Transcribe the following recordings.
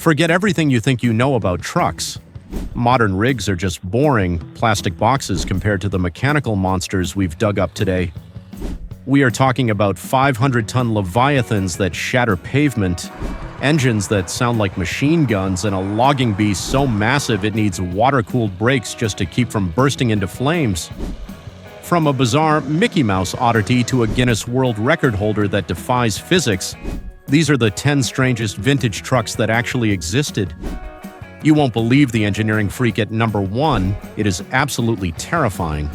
Forget everything you think you know about trucks. Modern rigs are just boring plastic boxes compared to the mechanical monsters we've dug up today. We are talking about 500-ton leviathans that shatter pavement, engines that sound like machine guns, and a logging beast so massive it needs water-cooled brakes just to keep from bursting into flames. From a bizarre Mickey Mouse oddity to a Guinness World Record holder that defies physics, these are the 10 strangest vintage trucks that actually existed. You won't believe the engineering freak at number 1. It is absolutely terrifying.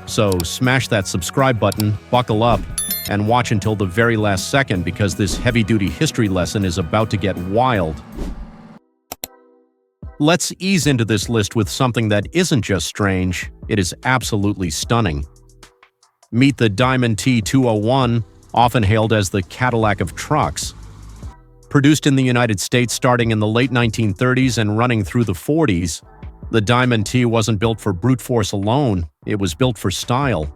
So smash that subscribe button, buckle up, and watch until the very last second because this heavy-duty history lesson is about to get wild. Let's ease into this list with something that isn't just strange, it is absolutely stunning. Meet the Diamond T201, often hailed as the Cadillac of Trucks. Produced in the United States starting in the late 1930s and running through the 40s, the Diamond T wasn't built for brute force alone, it was built for style.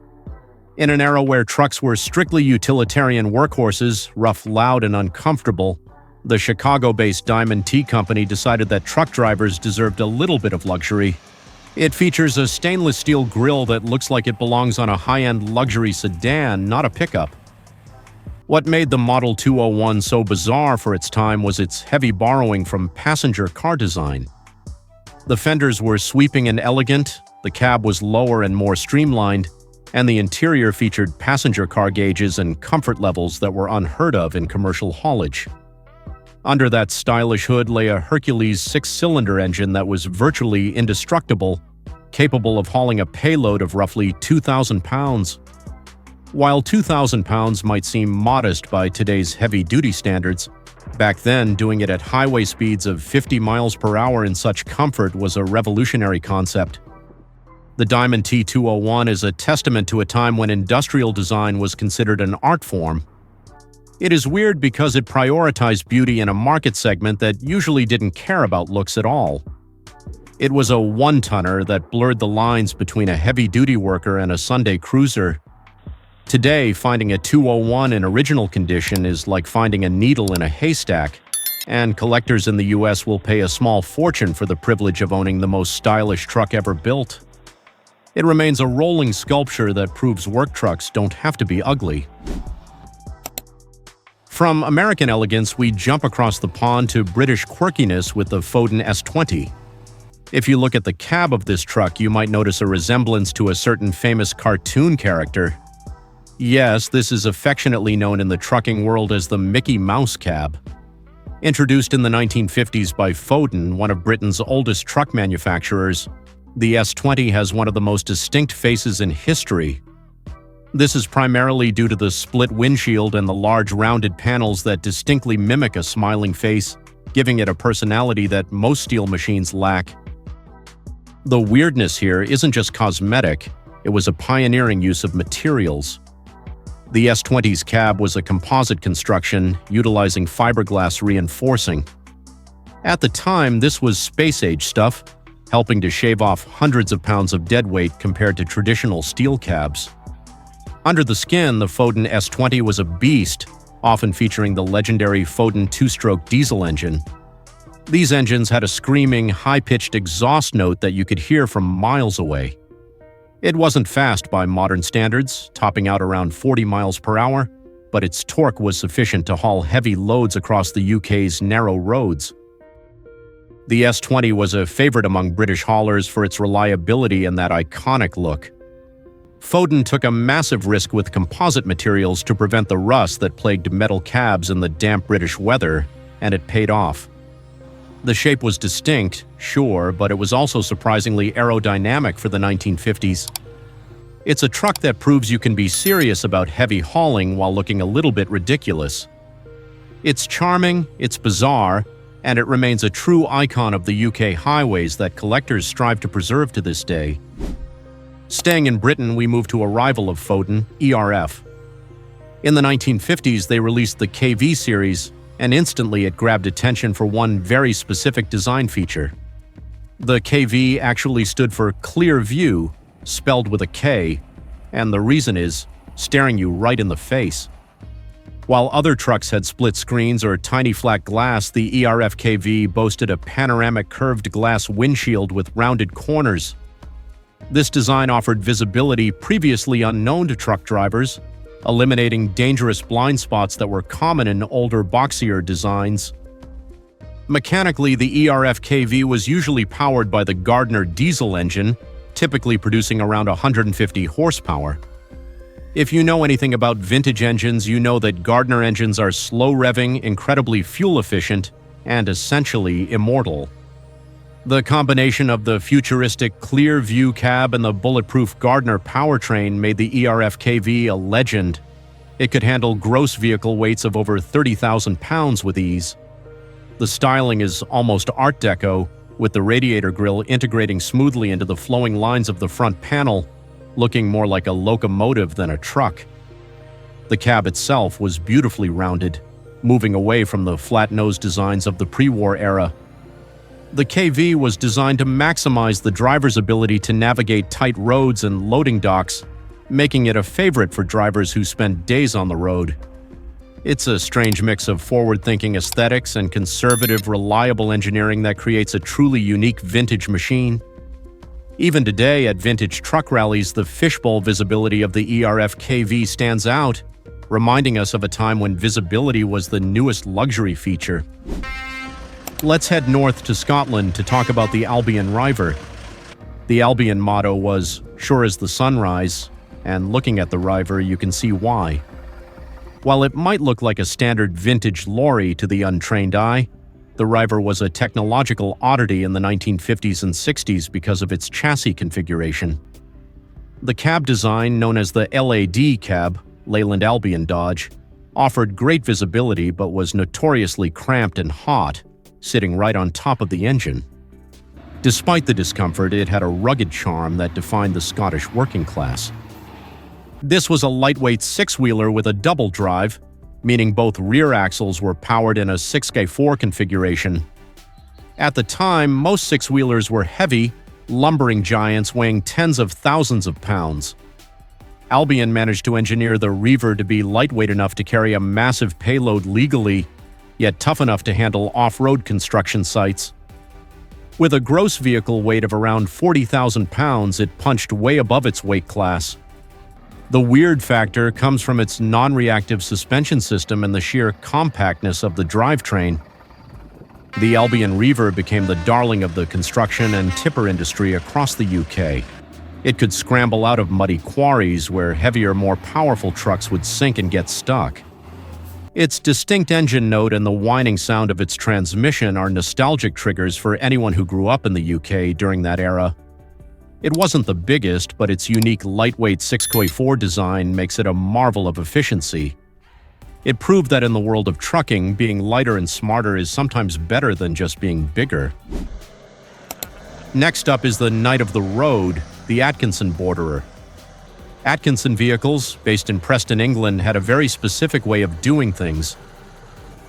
In an era where trucks were strictly utilitarian workhorses, rough, loud, and uncomfortable, the Chicago-based Diamond T Company decided that truck drivers deserved a little bit of luxury. It features a stainless steel grille that looks like it belongs on a high-end luxury sedan, not a pickup. What made the Model 201 so bizarre for its time was its heavy borrowing from passenger car design. The fenders were sweeping and elegant, the cab was lower and more streamlined, and the interior featured passenger car gauges and comfort levels that were unheard of in commercial haulage. Under that stylish hood lay a Hercules 6-cylinder engine that was virtually indestructible, capable of hauling a payload of roughly 2,000 pounds. While 2,000 pounds might seem modest by today's heavy-duty standards, back then doing it at highway speeds of 50 miles per hour in such comfort was a revolutionary concept. The Diamond T201 is a testament to a time when industrial design was considered an art form. It is weird because it prioritized beauty in a market segment that usually didn't care about looks at all. It was a one-tonner that blurred the lines between a heavy-duty worker and a Sunday cruiser. Today, finding a 201 in original condition is like finding a needle in a haystack, and collectors in the US will pay a small fortune for the privilege of owning the most stylish truck ever built. It remains a rolling sculpture that proves work trucks don't have to be ugly. From American elegance, we jump across the pond to British quirkiness with the Foden S20. If you look at the cab of this truck, you might notice a resemblance to a certain famous cartoon character. Yes, this is affectionately known in the trucking world as the Mickey Mouse cab. Introduced in the 1950s by Foden, one of Britain's oldest truck manufacturers, the S20 has one of the most distinct faces in history. This is primarily due to the split windshield and the large rounded panels that distinctly mimic a smiling face, giving it a personality that most steel machines lack. The weirdness here isn't just cosmetic, it was a pioneering use of materials. The S20's cab was a composite construction utilizing fiberglass reinforcing. At the time, this was space-age stuff, helping to shave off hundreds of pounds of deadweight compared to traditional steel cabs. Under the skin, the Foden S20 was a beast, often featuring the legendary Foden two-stroke diesel engine. These engines had a screaming, high-pitched exhaust note that you could hear from miles away. It wasn't fast by modern standards, topping out around 40 miles per hour, but its torque was sufficient to haul heavy loads across the UK's narrow roads. The S20 was a favorite among British haulers for its reliability and that iconic look. Foden took a massive risk with composite materials to prevent the rust that plagued metal cabs in the damp British weather, and it paid off. The shape was distinct, sure, but it was also surprisingly aerodynamic for the 1950s. It's a truck that proves you can be serious about heavy hauling while looking a little bit ridiculous. It's charming, it's bizarre, and it remains a true icon of the UK highways that collectors strive to preserve to this day. Staying in Britain, we move to a rival of Foden, ERF. In the 1950s, they released the KV series, and instantly it grabbed attention for one very specific design feature. The KV actually stood for Clear View, spelled with a K, and the reason is staring you right in the face. While other trucks had split screens or tiny flat glass, the ERF KV boasted a panoramic curved glass windshield with rounded corners. This design offered visibility previously unknown to truck drivers, eliminating dangerous blind spots that were common in older, boxier designs. Mechanically, the ERF KV was usually powered by the Gardner diesel engine, typically producing around 150 horsepower. If you know anything about vintage engines, you know that Gardner engines are slow-revving, incredibly fuel-efficient, and essentially immortal. The combination of the futuristic clear-view cab and the bulletproof Gardner powertrain made the ERF KV a legend. It could handle gross vehicle weights of over 30,000 pounds with ease. The styling is almost Art Deco, with the radiator grille integrating smoothly into the flowing lines of the front panel, looking more like a locomotive than a truck. The cab itself was beautifully rounded, moving away from the flat-nosed designs of the pre-war era. The KV was designed to maximize the driver's ability to navigate tight roads and loading docks, making it a favorite for drivers who spend days on the road. It's a strange mix of forward-thinking aesthetics and conservative, reliable engineering that creates a truly unique vintage machine. Even today, at vintage truck rallies, the fishbowl visibility of the ERF KV stands out, reminding us of a time when visibility was the newest luxury feature. Let's head north to Scotland to talk about the Albion Reiver. The Albion motto was, "Sure as the sunrise," and looking at the Reiver, you can see why. While it might look like a standard vintage lorry to the untrained eye, the Reiver was a technological oddity in the 1950s and 60s because of its chassis configuration. The cab design, known as the LAD cab, Leyland Albion Dodge, offered great visibility but was notoriously cramped and hot, sitting right on top of the engine. Despite the discomfort, it had a rugged charm that defined the Scottish working class. This was a lightweight six-wheeler with a double drive, meaning both rear axles were powered in a 6x4 configuration. At the time, most six-wheelers were heavy, lumbering giants weighing tens of thousands of pounds. Albion managed to engineer the Reiver to be lightweight enough to carry a massive payload legally, yet tough enough to handle off-road construction sites. With a gross vehicle weight of around 40,000 pounds, it punched way above its weight class. The weird factor comes from its non-reactive suspension system and the sheer compactness of the drivetrain. The Albion Reiver became the darling of the construction and tipper industry across the UK. It could scramble out of muddy quarries where heavier, more powerful trucks would sink and get stuck. Its distinct engine note and the whining sound of its transmission are nostalgic triggers for anyone who grew up in the UK during that era. It wasn't the biggest, but its unique lightweight 6x4 design makes it a marvel of efficiency. It proved that in the world of trucking, being lighter and smarter is sometimes better than just being bigger. Next up is the Knight of the Road, the Atkinson Borderer. Atkinson vehicles, based in Preston, England, had a very specific way of doing things.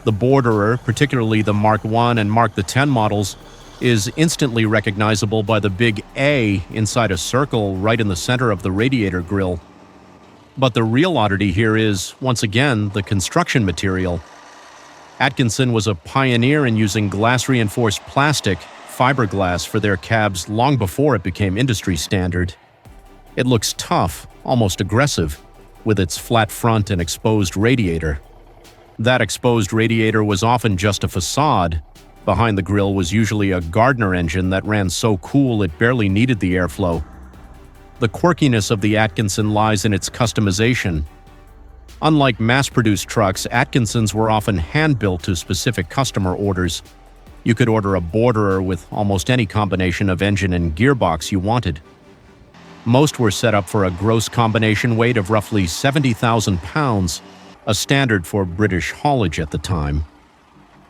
The Borderer, particularly the Mark I and Mark X models, is instantly recognizable by the big A inside a circle right in the center of the radiator grille. But the real oddity here is, once again, the construction material. Atkinson was a pioneer in using glass-reinforced plastic, fiberglass, for their cabs long before it became industry standard. It looks tough, almost aggressive, with its flat front and exposed radiator. That exposed radiator was often just a facade. Behind the grille was usually a Gardner engine that ran so cool it barely needed the airflow. The quirkiness of the Atkinson lies in its customization. Unlike mass-produced trucks, Atkinsons were often hand-built to specific customer orders. You could order a Borderer with almost any combination of engine and gearbox you wanted. Most were set up for a gross combination weight of roughly 70,000 pounds, a standard for British haulage at the time.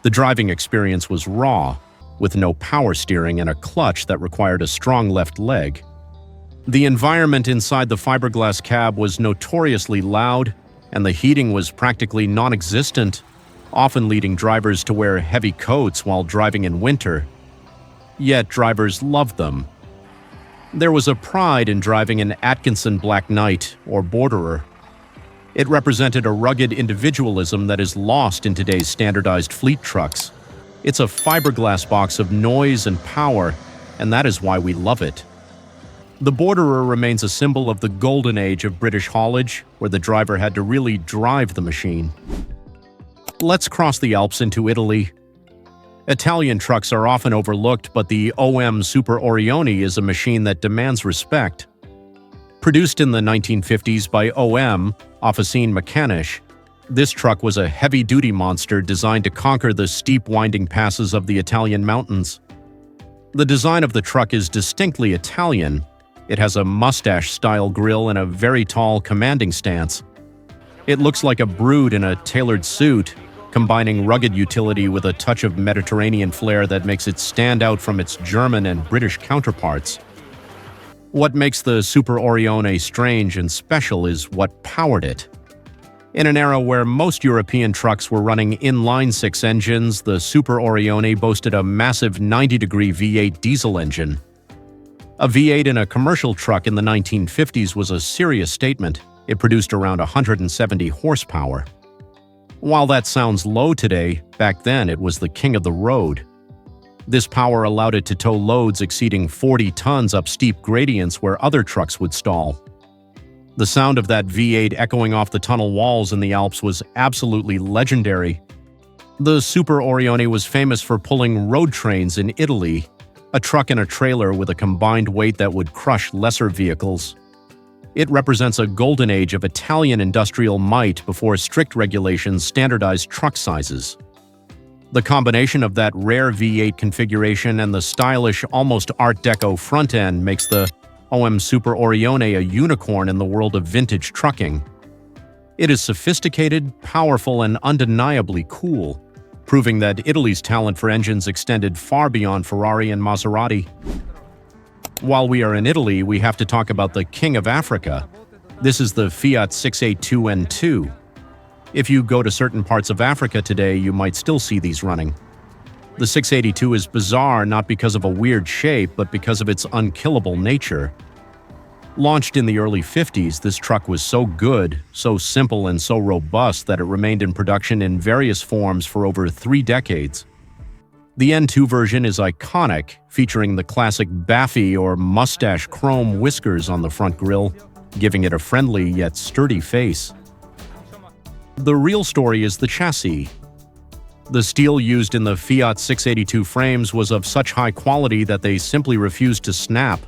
The driving experience was raw, with no power steering and a clutch that required a strong left leg. The environment inside the fiberglass cab was notoriously loud, and the heating was practically non-existent, often leading drivers to wear heavy coats while driving in winter. Yet drivers loved them. There was a pride in driving an Atkinson Black Knight or Borderer. It represented a rugged individualism that is lost in today's standardized fleet trucks. It's a fiberglass box of noise and power, and that is why we love it. The Borderer remains a symbol of the golden age of British haulage, where the driver had to really drive the machine. Let's cross the Alps into Italy. Italian trucks are often overlooked, but the OM Super Orione is a machine that demands respect. Produced in the 1950s by OM, Officine Meccaniche, this truck was a heavy-duty monster designed to conquer the steep winding passes of the Italian mountains. The design of the truck is distinctly Italian. It has a mustache-style grille and a very tall, commanding stance. It looks like a brute in a tailored suit, combining rugged utility with a touch of Mediterranean flair that makes it stand out from its German and British counterparts. What makes the Super Orione strange and special is what powered it. In an era where most European trucks were running inline-six engines, the Super Orione boasted a massive 90-degree V8 diesel engine. A V8 in a commercial truck in the 1950s was a serious statement. It produced around 170 horsepower. While that sounds low today, back then it was the king of the road. This power allowed it to tow loads exceeding 40 tons up steep gradients where other trucks would stall. The sound of that V8 echoing off the tunnel walls in the Alps was absolutely legendary. The Super Orione was famous for pulling road trains in Italy, a truck and a trailer with a combined weight that would crush lesser vehicles. It represents a golden age of Italian industrial might before strict regulations standardized truck sizes. The combination of that rare V8 configuration and the stylish, almost Art Deco front end makes the OM Super Orione a unicorn in the world of vintage trucking. It is sophisticated, powerful, and undeniably cool, proving that Italy's talent for engines extended far beyond Ferrari and Maserati. While we are in Italy, we have to talk about the king of Africa. This is the Fiat 682N2. If you go to certain parts of Africa today, you might still see these running. The 682 is bizarre not because of a weird shape, but because of its unkillable nature. Launched in the early 50s, this truck was so good, so simple, and so robust that it remained in production in various forms for over 3 decades. The N2 version is iconic, featuring the classic Baffy or mustache chrome whiskers on the front grille, giving it a friendly yet sturdy face. The real story is the chassis. The steel used in the Fiat 682 frames was of such high quality that they simply refused to snap.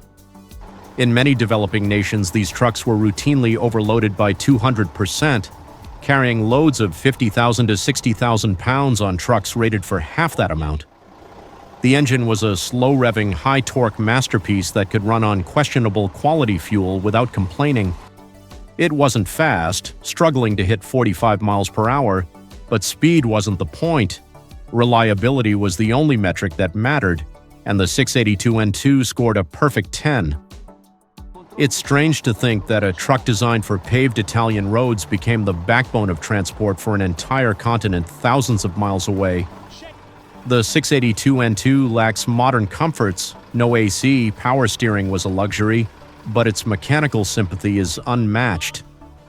In many developing nations, these trucks were routinely overloaded by 200%, carrying loads of 50,000 to 60,000 pounds on trucks rated for half that amount. The engine was a slow-revving, high-torque masterpiece that could run on questionable quality fuel without complaining. It wasn't fast, struggling to hit 45 miles per hour, but speed wasn't the point. Reliability was the only metric that mattered, and the 682N2 scored a perfect 10. It's strange to think that a truck designed for paved Italian roads became the backbone of transport for an entire continent thousands of miles away. The 682N2 lacks modern comforts. No AC, power steering was a luxury, but its mechanical sympathy is unmatched.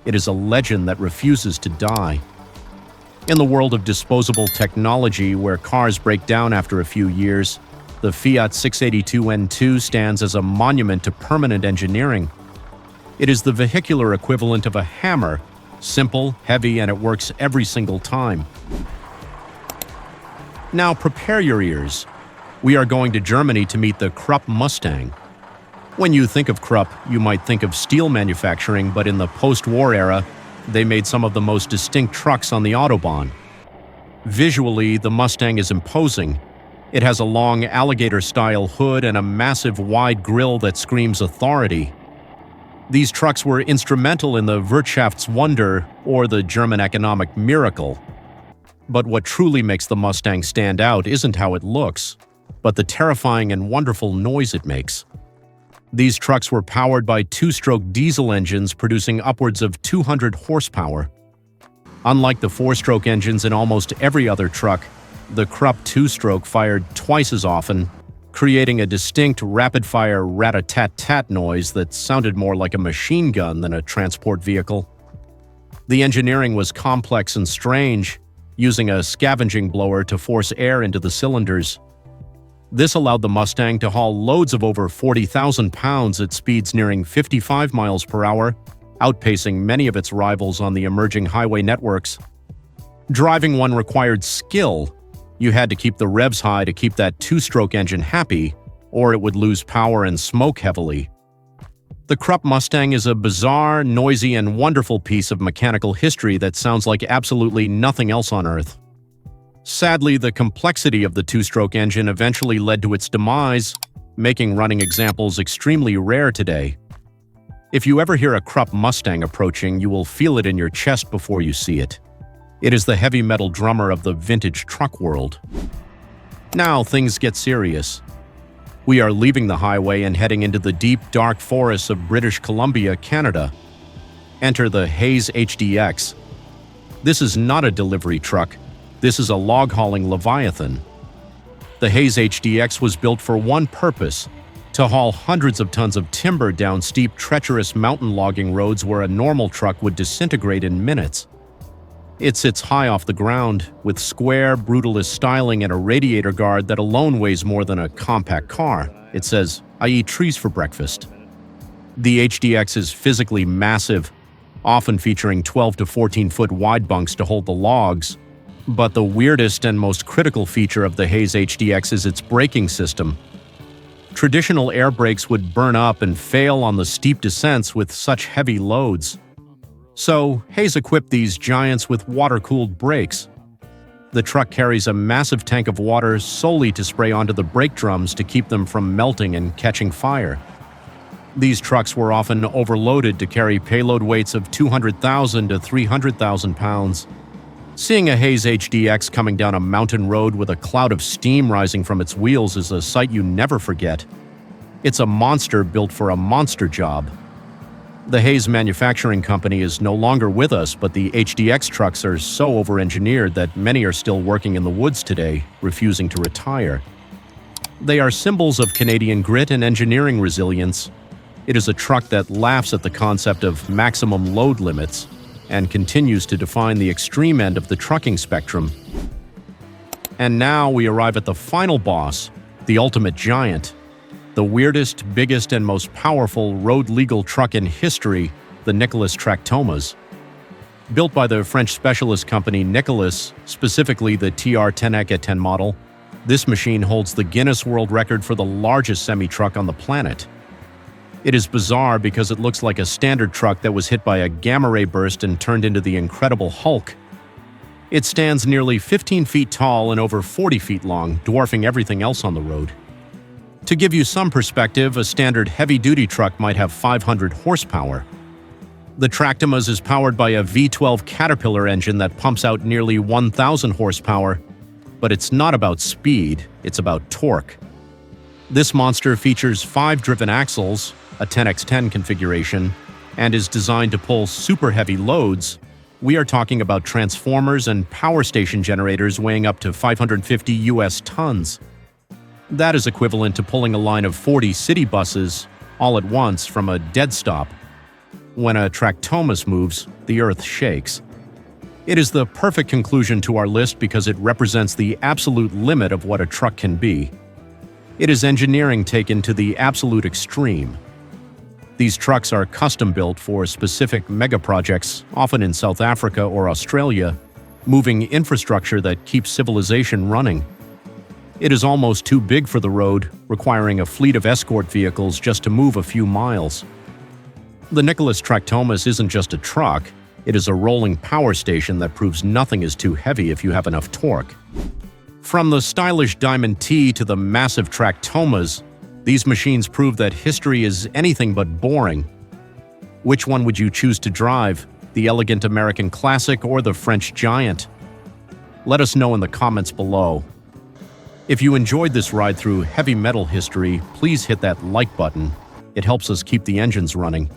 It is a legend that refuses to die. In the world of disposable technology, where cars break down after a few years, the Fiat 682N2 stands as a monument to permanent engineering. It is the vehicular equivalent of a hammer, simple, heavy, and it works every single time. Now prepare your ears. We are going to Germany to meet the Krupp Mustang. When you think of Krupp, you might think of steel manufacturing, but in the post-war era, they made some of the most distinct trucks on the Autobahn. Visually, the Mustang is imposing. It has a long alligator-style hood and a massive wide grille that screams authority. These trucks were instrumental in the Wirtschaftswunder, or the German economic miracle. But what truly makes the Mustang stand out isn't how it looks, but the terrifying and wonderful noise it makes. These trucks were powered by 2-stroke diesel engines producing upwards of 200 horsepower. Unlike the 4-stroke engines in almost every other truck, the Krupp 2-stroke fired twice as often, creating a distinct rapid-fire rat-a-tat-tat noise that sounded more like a machine gun than a transport vehicle. The engineering was complex and strange, using a scavenging blower to force air into the cylinders. This allowed the Mustang to haul loads of over 40,000 pounds at speeds nearing 55 miles per hour, outpacing many of its rivals on the emerging highway networks. Driving one required skill. You had to keep the revs high to keep that two-stroke engine happy, or it would lose power and smoke heavily. The Krupp Mustang is a bizarre, noisy, and wonderful piece of mechanical history that sounds like absolutely nothing else on Earth. Sadly, the complexity of the two-stroke engine eventually led to its demise, making running examples extremely rare today. If you ever hear a Krupp Mustang approaching, you will feel it in your chest before you see it. It is the heavy metal drummer of the vintage truck world. Now things get serious. We are leaving the highway and heading into the deep, dark forests of British Columbia, Canada. Enter the Hayes HDX. This is not a delivery truck. This is a log-hauling Leviathan. The Hayes HDX was built for one purpose: to haul hundreds of tons of timber down steep, treacherous mountain logging roads where a normal truck would disintegrate in minutes. It sits high off the ground, with square, brutalist styling and a radiator guard that alone weighs more than a compact car. It says, "I eat trees for breakfast." The HDX is physically massive, often featuring 12 to 14-foot wide bunks to hold the logs. But the weirdest and most critical feature of the Hayes HDX is its braking system. Traditional air brakes would burn up and fail on the steep descents with such heavy loads. So, Hayes equipped these giants with water-cooled brakes. The truck carries a massive tank of water solely to spray onto the brake drums to keep them from melting and catching fire. These trucks were often overloaded to carry payload weights of 200,000 to 300,000 pounds. Seeing a Hayes HDX coming down a mountain road with a cloud of steam rising from its wheels is a sight you never forget. It's a monster built for a monster job. The Hayes manufacturing company is no longer with us, but the HDX trucks are so over-engineered that many are still working in the woods today, refusing to retire. They are symbols of Canadian grit and engineering resilience. It is a truck that laughs at the concept of maximum load limits and continues to define the extreme end of the trucking spectrum. And now we arrive at the final boss, the ultimate giant. The weirdest, biggest, and most powerful road-legal truck in history, the Nicolas Tractomas. Built by the French specialist company Nicolas, specifically the TR10X10 model, this machine holds the Guinness World Record for the largest semi-truck on the planet. It is bizarre because it looks like a standard truck that was hit by a gamma-ray burst and turned into the Incredible Hulk. It stands nearly 15 feet tall and over 40 feet long, dwarfing everything else on the road. To give you some perspective, a standard heavy-duty truck might have 500 horsepower. The Tractomas is powered by a V12 Caterpillar engine that pumps out nearly 1,000 horsepower, but it's not about speed, it's about torque. This monster features 5 driven axles, a 10x10 configuration, and is designed to pull super heavy loads. We are talking about transformers and power station generators weighing up to 550 US tons. That is equivalent to pulling a line of 40 city buses all at once from a dead stop. When a Tractomas moves, the earth shakes. It is the perfect conclusion to our list because it represents the absolute limit of what a truck can be. It is engineering taken to the absolute extreme. These trucks are custom-built for specific mega-projects, often in South Africa or Australia, moving infrastructure that keeps civilization running. It is almost too big for the road, requiring a fleet of escort vehicles just to move a few miles. The Nicolas Tractomas isn't just a truck, it is a rolling power station that proves nothing is too heavy if you have enough torque. From the stylish Diamond T to the massive Tractomas, these machines prove that history is anything but boring. Which one would you choose to drive, the elegant American classic or the French giant? Let us know in the comments below. If you enjoyed this ride through heavy metal history, please hit that like button. It helps us keep the engines running.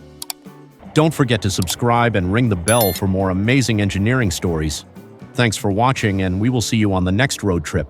Don't forget to subscribe and ring the bell for more amazing engineering stories. Thanks for watching, and we will see you on the next road trip.